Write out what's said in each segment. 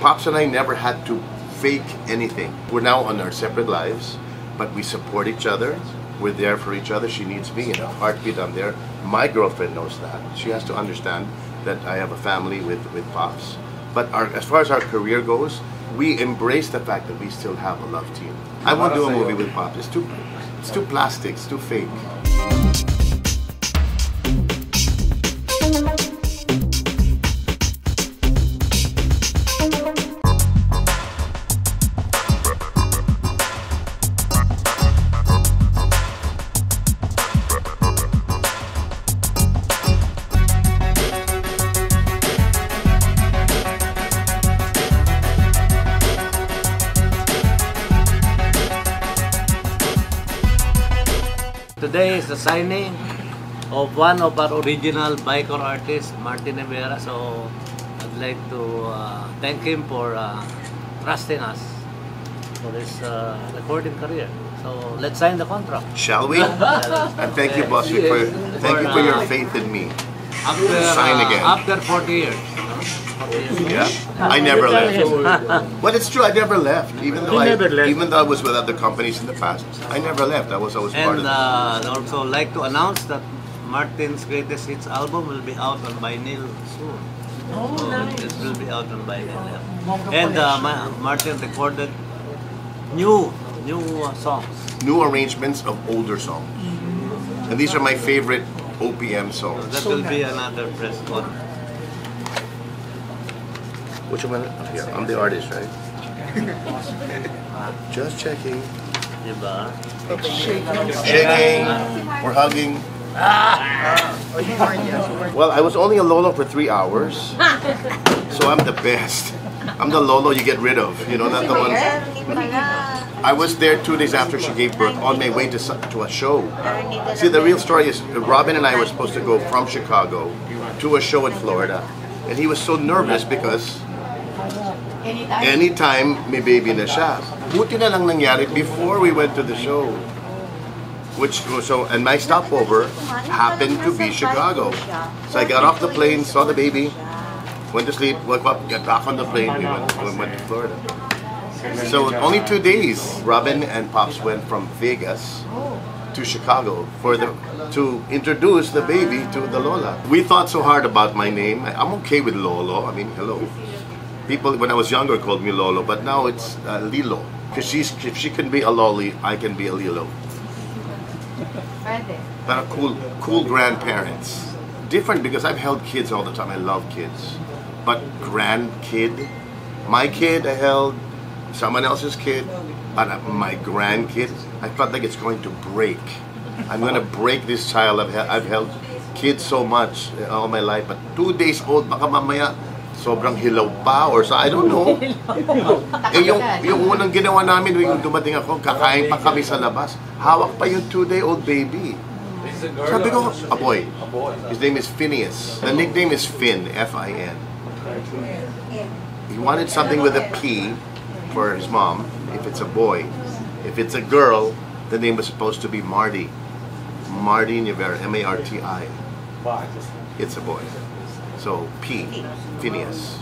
Pops and I never had to fake anything. We're now on our separate lives, but we support each other. We're there for each other. She needs me. In a heartbeat, I'm there. My girlfriend knows that. She has to understand that I have a family with Pops. But as far as our career goes, we embrace the fact that we still have a love team. I won't do a movie with Pops. It's too plastic. It's too fake. Today is the signing of one of our original Vicor artists, Martin Nievera. So I'd like to thank him for trusting us for his recording career. So let's sign the contract. Shall we? And thank you, boss, for your faith in me. Sign again. After 40 years. Yeah, I never left. But it's true, I never left. Even though I was with other companies in the past, I never left. I was always part of it. And also like to announce that Martin's Greatest Hits album will be out on vinyl soon. Oh, nice. It will be out on vinyl. And Martin recorded new songs. New arrangements of older songs. And these are my favorite OPM songs. So that will be another press con. Which one? Here, I'm the artist, right? Just checking. Diba? Shaking. We're hugging. Well, I was only a Lolo for 3 hours, so I'm the best. I'm the Lolo you get rid of. You know, not the one. I was there 2 days after she gave birth on my way to a show. See, the real story is Robin and I were supposed to go from Chicago to a show in Florida, and he was so nervous because anytime may baby na siya. Buti na lang nangyari before we went to the show. And my stopover happened to be Chicago. So I got off the plane, saw the baby, went to sleep, woke up, got back on the plane, we went to Florida. So only 2 days, Robin and Pops went from Vegas to Chicago to introduce the baby to the Lola. We thought so hard about my name. I'm okay with Lolo. I mean, hello. People, when I was younger, called me Lolo, but now it's Lilo. Because if she can be a Loli, I can be a Lilo. But cool grandparents. Different because I've held kids all the time. I love kids. But grandkid, my kid I held, someone else's kid, but my grandkid, I felt like it's going to break. I'm going to break this child. I've held kids so much all my life, but 2 days old, baka mamaya, sobrang hilaw pa or sa I don't know. yung unang ginawa namin yung dumating ako, kakain pa kami sa labas. Hawak pa yung 2-day-old baby. Sabi ko, a boy. His name is Phineas. The nickname is Finn, F-I-N. He wanted something with a P for his mom, if it's a boy. If it's a girl, the name was supposed to be Marty. Marty Nievera, M-A-R-T-I. It's a boy. So, P, Phineas.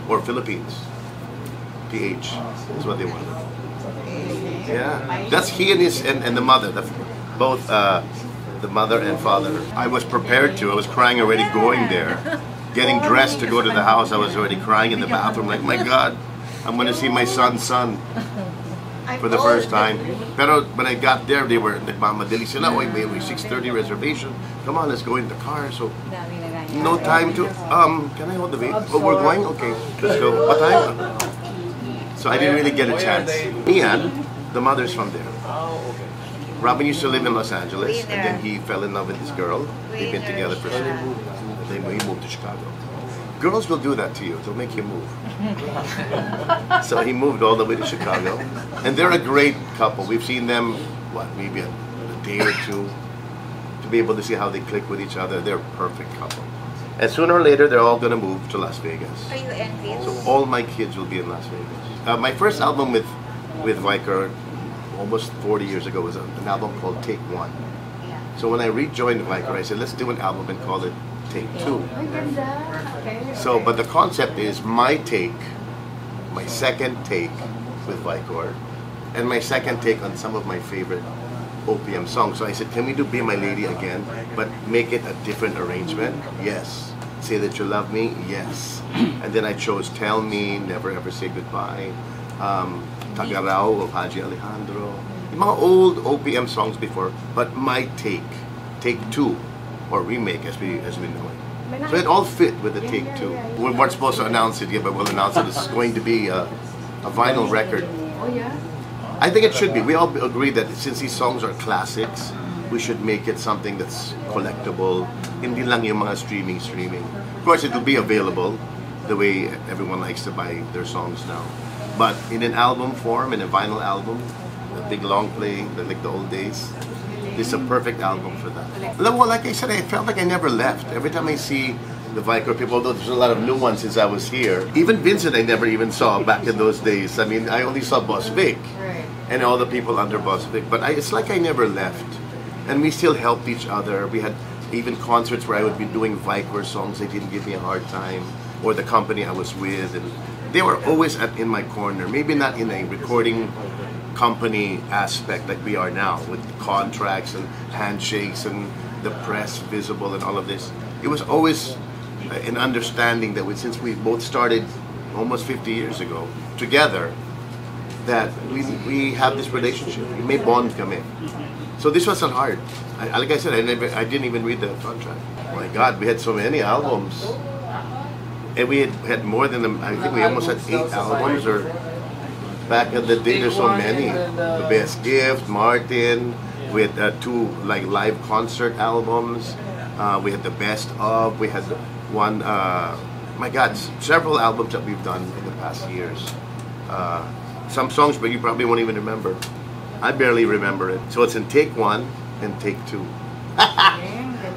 Or Philippines. PH is what they wanted. Yeah. That's he and the mother. Both the mother and father. I was prepared to. I was crying already going there. Getting dressed to go to the house, I was already crying in the bathroom like, my God, I'm going to see my son's son for the first time. Pero when I got there, they were nagmamadali sila. Oy, may 6:30 reservation. Come on, let's go in the car. So, no time to, can I hold the baby? Oh, we're going? Okay, let's go. What time? So I didn't really get a chance. Ian, the mother's from there. Robin used to live in Los Angeles, and then he fell in love with this girl. They've been together for then he moved to Chicago. Girls will do that to you. They'll make you move. So he moved all the way to Chicago. And they're a great couple. We've seen them, maybe a day or two, to be able to see how they click with each other. They're a perfect couple. And sooner or later, they're all going to move to Las Vegas. Are you envious? So all my kids will be in Las Vegas. My first album with Vicor, almost 40 years ago, was an album called Take One. Yeah. So when I rejoined Vicor, I said, let's do an album and call it Take Two. So, but the concept is my take my second take with Vicor, and my second take on some of my favorite OPM songs. So I said, can we do Be My Lady again, but make it a different arrangement? Yes. Say That You Love Me? Yes. And then I chose Tell Me, Never Ever Say Goodbye, Tag-araw of Haji Alejandro, yung mga old OPM songs before, but my take 2, or remake as we know it. So it all fit with the take 2. We weren't supposed to announce it yet, but we'll announce it. It's going to be a vinyl record. Oh yeah? I think it should be. We all agree that since these songs are classics, we should make it something that's collectible. Hindi lang yung mga streaming. Of course, it will be available the way everyone likes to buy their songs now. But in an album form, in a vinyl album, a big long play, like the old days, this is a perfect album for that. Well, like I said, I felt like I never left. Every time I see the Vicor people, although there's a lot of new ones since I was here. Even Vincent I never even saw back in those days. I mean, I only saw Boss Vic and all the people under Boss Vic. But it's like I never left. And we still helped each other. We had even concerts where I would be doing Vicor songs. They didn't give me a hard time. Or the company I was with. And they were always in my corner. Maybe not in a recording company aspect like we are now, with contracts and handshakes and the press visible and all of this. It was always an understanding that since we both started almost 50 years ago together, that we have this relationship. We may bond kami. So this wasn't hard. Like I said, I didn't even read the contract. Oh my God, we had so many albums. And we had more than them. I think we almost had 8 albums, or back in the day, there's so many. The Best Gift, Matin, we had 2 like live concert albums. We had the Best Of, we had one, my God, several albums that we've done in the past years. Some songs, but you probably won't even remember. I barely remember it. So it's in take 1 and take 2.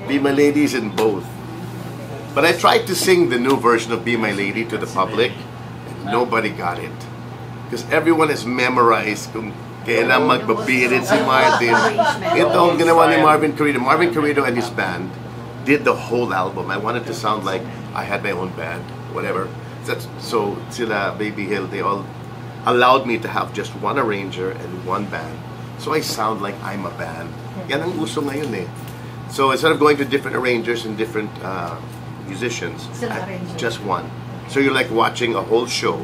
Be My Lady is in both. But I tried to sing the new version of Be My Lady to the public. Nobody got it. Because everyone has memorized kung kailan magbabirit si Martin. Ito ang ginawa ni Marvin Carrito. Marvin Carrito and his band did the whole album. I wanted to sound like I had my own band, whatever. So sila, Baby Hill, they all allowed me to have just one arranger and one band. So I sound like I'm a band. Yan ang uso ngayon eh. So instead of going to different arrangers and different musicians, just one. So you're like watching a whole show,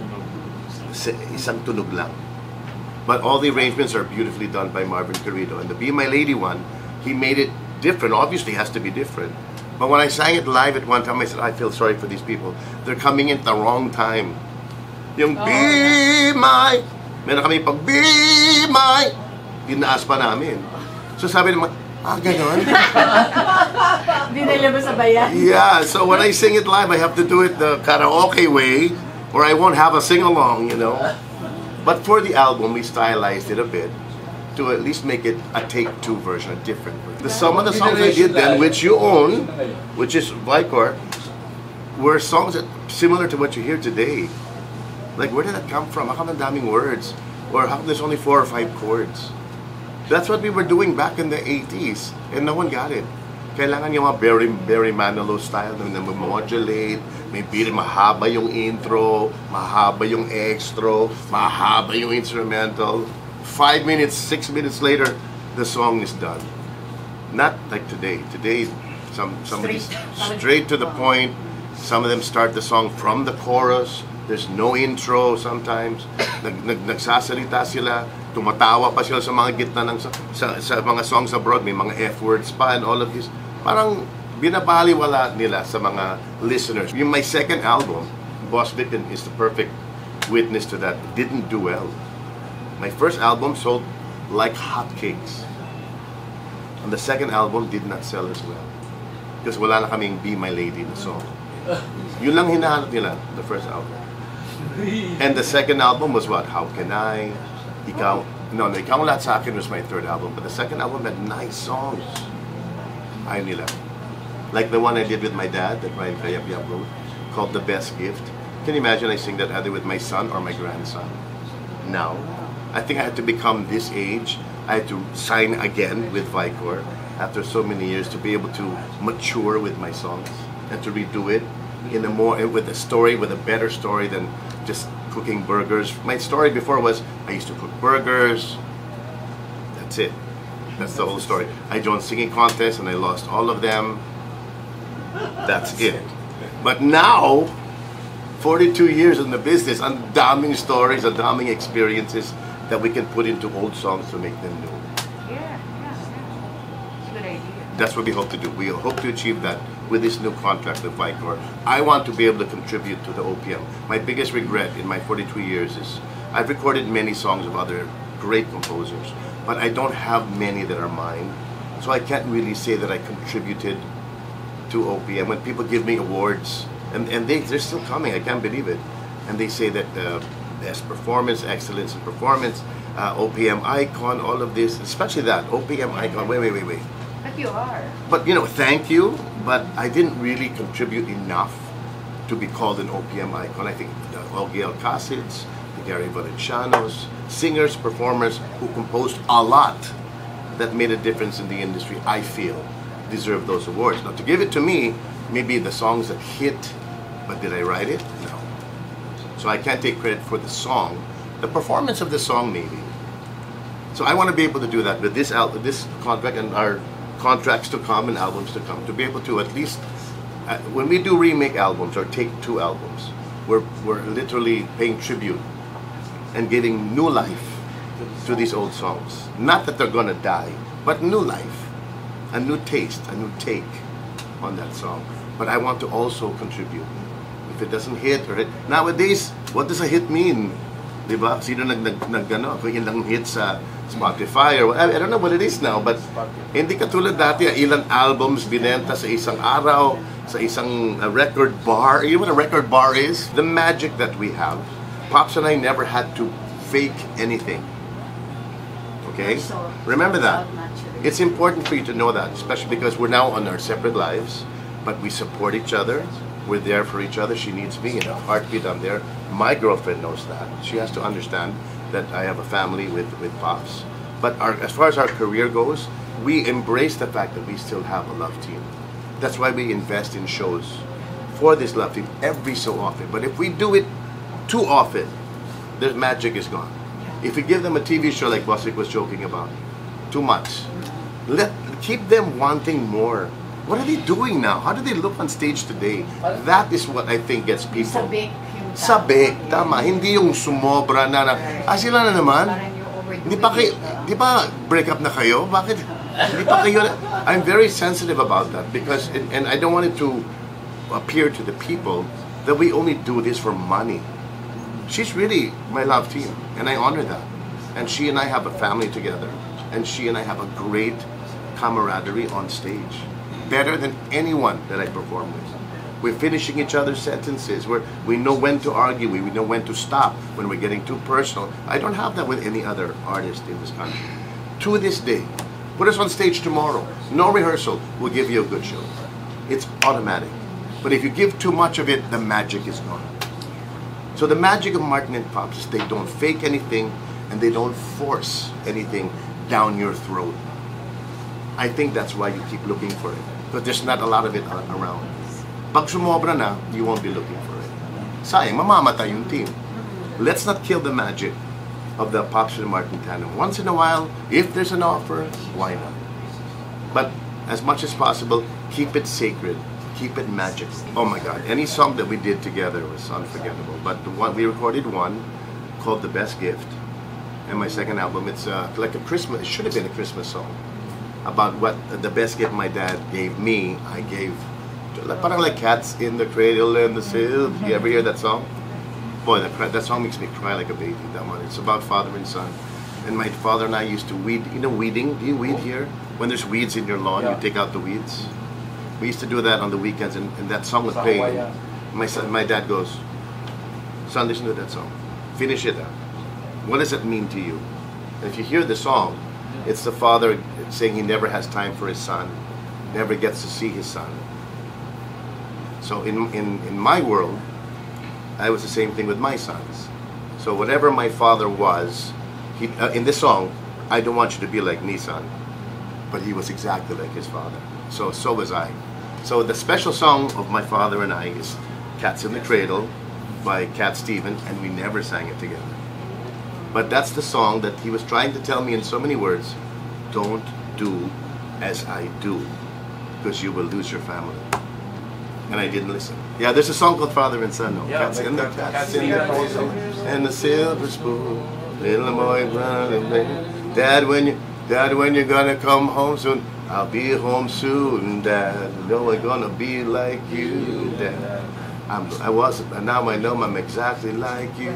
isang tunog lang. But all the arrangements are beautifully done by Marvin Carrito. And the Be My Lady one, he made it different. Obviously, it has to be different. But when I sang it live at one time, I said, I feel sorry for these people. They're coming in at the wrong time. Yung Be My, meron kami pag Be My, dinaas pa namin. So sabi naman, ganon? Hindi nila sabayan. Yeah, so when I sing it live, I have to do it the karaoke way, or I won't have a sing-along, you know. But for the album, we stylized it a bit to at least make it a take 2 version, a different version. Some of the songs I did then, which you own, which is Vicor, were songs that similar to what you hear today. Like, where did that come from? How come ang daming words? Or how come there's only 4 or 5 chords? That's what we were doing back in the 80s, and no one got it. Kailangan yung mga Barry Manilow style na modulate, may beat, mahaba yung intro, mahaba yung extra, mahaba yung instrumental. 5 minutes, 6 minutes later, the song is done. Not like today. Today, somebody's straight to the point. Some of them start the song from the chorus. There's no intro sometimes. Nagsasalita sila, tumatawa pa sila sa mga gitna ng sa mga songs abroad, may mga F-words pa and all of this. Parang binabaliwala nila sa mga listeners. Yung my second album, Boss Vic is the perfect witness to that. It didn't do well. My first album sold like hotcakes. And the second album did not sell as well. Because wala na kaming Be My Lady na song. Yun lang hinahanap nila, the first album. And the second album was what? How Can I? Ikaw ang Lahat Sa Akin was my third album. But the second album had nice songs. Ayaw nila. Like the one I did with my dad, that Ryan Kayab wrote, called The Best Gift. Can you imagine I sing that either with my son or my grandson? Now, I think I had to become this age. I had to sign again with Vicor after so many years to be able to mature with my songs and to redo it in a more, with a story, with a better story than just cooking burgers. My story before was I used to cook burgers. That's it. That's the whole story. I joined singing contests and I lost all of them. That's it. But now, 42 years in the business, ang daming stories, ang daming experiences that we can put into old songs to make them new. Yeah. It's a good idea. That's what we hope to do. We hope to achieve that with this new contract with Vicor. I want to be able to contribute to the OPM. My biggest regret in my 42 years is I've recorded many songs of other great composers, but I don't have many that are mine. So I can't really say that I contributed to OPM. When people give me awards, and they're still coming, I can't believe it. And they say that best performance, excellence in performance, OPM icon, all of this, especially that, OPM icon, wait. But you are. But thank you, but I didn't really contribute enough to be called an OPM icon. I think the Olga Alcacids, the Gary Valencianos, singers, performers who composed a lot that made a difference in the industry, I feel, deserve those awards. Now, to give it to me, maybe the songs that hit, but did I write it? No. So I can't take credit for the song. The performance of the song, maybe. So I want to be able to do that with this contract and our contracts to come and albums to come, to be able to at least, when we do remake albums or take two albums, we're literally paying tribute and giving new life to these old songs. Not that they're gonna die, but new life, a new taste, a new take on that song. But I want to also contribute. If it doesn't hit or hit, nowadays, what does a hit mean? Diba? Sino kung ilang hits sa Spotify or I don't know what it is now, but hindi katulad dati ilang albums binenta sa isang araw, sa isang record bar. You know what a record bar is? The magic that we have. Pops and I never had to fake anything. Okay? Remember that. It's important for you to know that, especially because we're now on our separate lives, but we support each other. We're there for each other. She needs me. In a heartbeat, I'm there. My girlfriend knows that. She has to understand that I have a family with Pops. But as far as our career goes, we embrace the fact that we still have a love team. That's why we invest in shows for this love team every so often. But if we do it too often, the magic is gone. If we give them a TV show like Boswick was joking about, too much. Keep them wanting more. What are they doing now? How do they look on stage today? That is what I think gets people. Sabik, tama. Hindi yung sumobra na sila na naman. Di ba break up na kayo? Bakit? Di pa kayo I'm very sensitive about that because, and I don't want it to appear to the people that we only do this for money. She's really my love team, and I honor that. And she and I have a family together, and she and I have a great camaraderie on stage. Better than anyone that I perform with. We're finishing each other's sentences. We know when to argue. We know when to stop when we're getting too personal. I don't have that with any other artist in this country. To this day, put us on stage tomorrow. No rehearsal. We'll give you a good show. It's automatic. But if you give too much of it, the magic is gone. So the magic of Martin and Pops is they don't fake anything and they don't force anything down your throat. I think that's why you keep looking for it. Because there's not a lot of it around. Pag sumobra na, you won't be looking for it. Sayang, mamamatay yung team. Let's not kill the magic of the Pops and Martin tandem. Once in a while, if there's an offer, why not? But as much as possible, keep it sacred. Keep it magic. Oh my God, any song that we did together was unforgettable. But the one we recorded one called The Best Gift. And my second album, it's like a Christmas, it should have been a Christmas song. About what the best gift my dad gave me, I gave, parang like Cats in the Cradle and the Sill. You ever hear that song? Boy, that song makes me cry like a baby, that one. It's about father and son. And my father and I used to weed, you know weeding? Do you weed here? When there's weeds in your lawn, you take out the weeds. We used to do that on the weekends, and that song was playing. My dad goes, son, listen to that song. Finish it out. What does it mean to you? And if you hear the song, it's the father saying he never has time for his son, never gets to see his son. So in my world, I was the same thing with my sons. So whatever my father was, in this song, I don't want you to be like me, son. But he was exactly like his father. So was I. So the special song of my father and I is Cats in the Cradle. by Cat Stevens, and we never sang it together. But that's the song that he was trying to tell me in so many words, don't do as I do, because you will lose your family. And I didn't listen. Yeah, there's a song called Father and Son. No? Yeah, Cats in the and the silver spoon, little boy, Dad, when you're gonna come home soon? I'll be home soon, Dad. No, I'm gonna be like you, Dad. I wasn't, and now I know I'm exactly like you.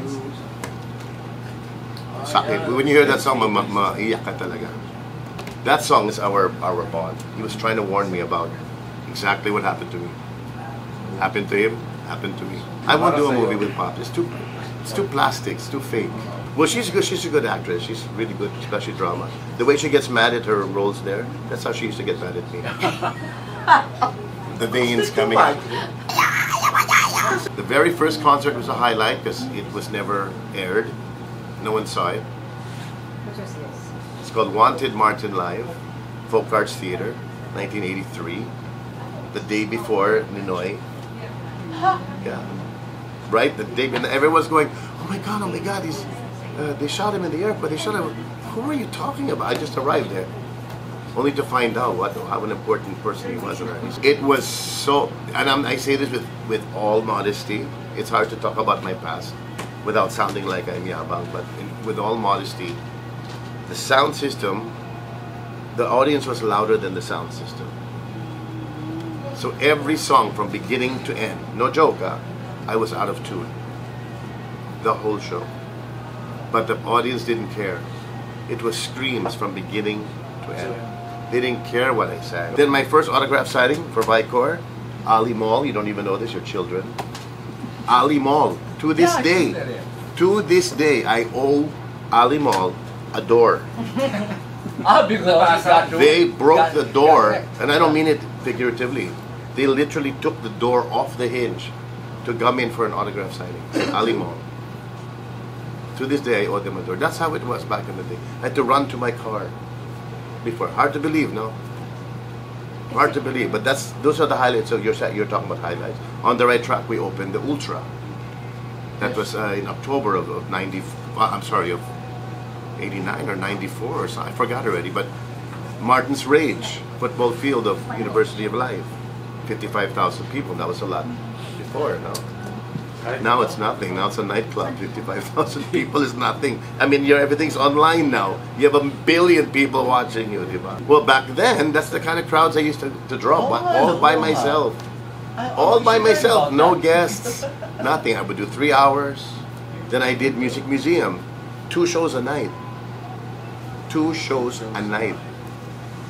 When you hear that song, maiyak ka talaga. That song is our bond. He was trying to warn me about exactly what happened to me. Happened to him, happened to me. I won't do a movie with Pops. It's too plastic, it's too fake. Well, she's a good actress. She's really good, especially drama. The way she gets mad at her roles there, that's how she used to get mad at me. The veins coming out. The very first concert was a highlight because it was never aired. No one saw it. What was this? It's called Wanted Martin Live, Folk Arts Theater, 1983. The day before Ninoy. Yeah. Right? The day, and everyone's going, oh my God, they shot him in the airport, they shot him. Who are you talking about? I just arrived there. Only to find out how an important person he was. It was so, and I say this with all modesty, it's hard to talk about my past without sounding like I'm yabang, but with all modesty, the sound system, the audience was louder than the sound system. So every song from beginning to end, no joke, I was out of tune. The whole show. But the audience didn't care. It was screams from beginning to end. They didn't care what I sang. Then my first autograph signing for Vicor, Ali Mall, you don't even know this, your children. Ali Mall, to this day, I owe Ali Mall a door. They broke the door, and I don't mean it figuratively. They literally took the door off the hinge to come in for an autograph signing. Ali Mall. To this day, I owe them a door. That's how it was back in the day. I had to run to my car before. Hard to believe, no? Hard to believe, but those are the highlights. So you're talking about highlights. On the right track, we opened the Ultra. That was in October of 89 or 94 or so. I forgot already. But Martin's Rage, football field of University of Life, 55,000 people. That was a lot before, no? Now it's nothing. Now it's a nightclub. 55,000 people is nothing. I mean, everything's online now. You have 1 billion people watching you, diba? Well, back then, that's the kind of crowds I used to draw, all by myself. All by myself, no guests, nothing. I would do 3 hours. Then I did Music Museum, 2 shows a night. 2 shows a night.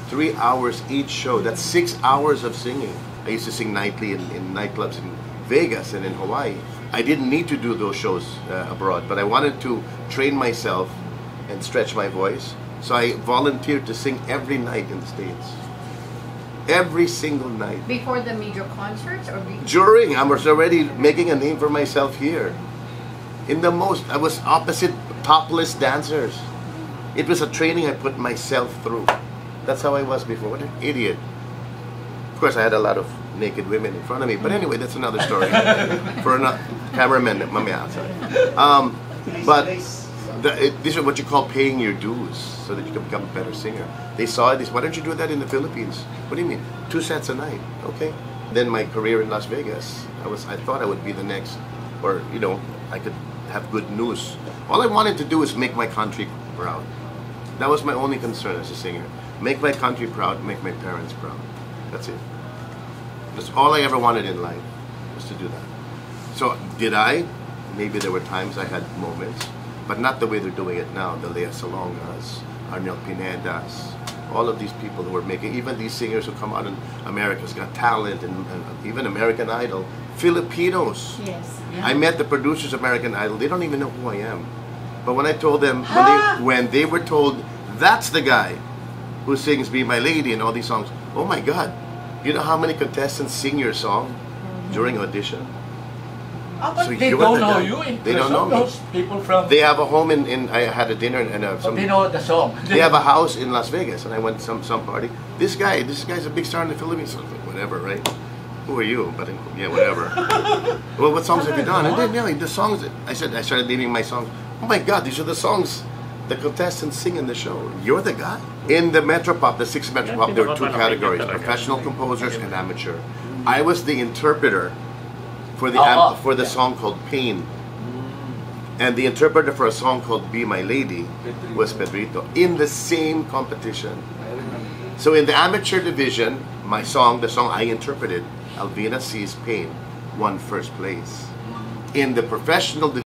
3 hours each show. That's 6 hours of singing. I used to sing nightly in nightclubs in Vegas and in Hawaii. I didn't need to do those shows abroad, but I wanted to train myself and stretch my voice. So I volunteered to sing every night in the States. Every single night. Before the major concerts or during? I was already making a name for myself here. I was opposite topless dancers. It was a training I put myself through. That's how I was before. What an idiot. Of course, I had a lot of naked women in front of me, but anyway, that's another story for another cameraman. But this is what you call paying your dues, so that you can become a better singer. They saw this. Why don't you do that in the Philippines? What do you mean? 2 sets a night, okay? Then my career in Las Vegas. I thought I would be the next, or I could have good news. All I wanted to do is make my country proud. That was my only concern as a singer. Make my country proud, make my parents proud. That's it. That's all I ever wanted in life, was to do that. So, did I? Maybe there were times I had moments, but not the way they're doing it now. The Lea Salongas, Arnel Pinedas, all of these people who were making, even these singers who come out in America's Got Talent and even American Idol, Filipinos. yes. I met the producers of American Idol. They don't even know who I am. But when I told them, when they were told, that's the guy who sings Be My Lady and all these songs, oh my God, you know how many contestants sing your song during audition? But So they you're don't the know guy. you in They don't person, know me. those people from... They have a home I had a dinner and but they know the song. they have a house in Las Vegas, and I went to some party. This guy's a big star in the Philippines. So I was like, whatever, right? who are you? But yeah, whatever. Well, what songs have you done? And then, yeah, the songs, I started naming my songs. Oh my God, these are the songs the contestants sing in the show. You're the guy? In the Metropop, the 6 Metropop, there were 2 categories, professional composers and amateur. I was the interpreter for the song called Pain. And the interpreter for a song called Be My Lady was Pedrito in the same competition. So in the amateur division, the song I interpreted, Alvina C's Pain, won first place. In the professional division,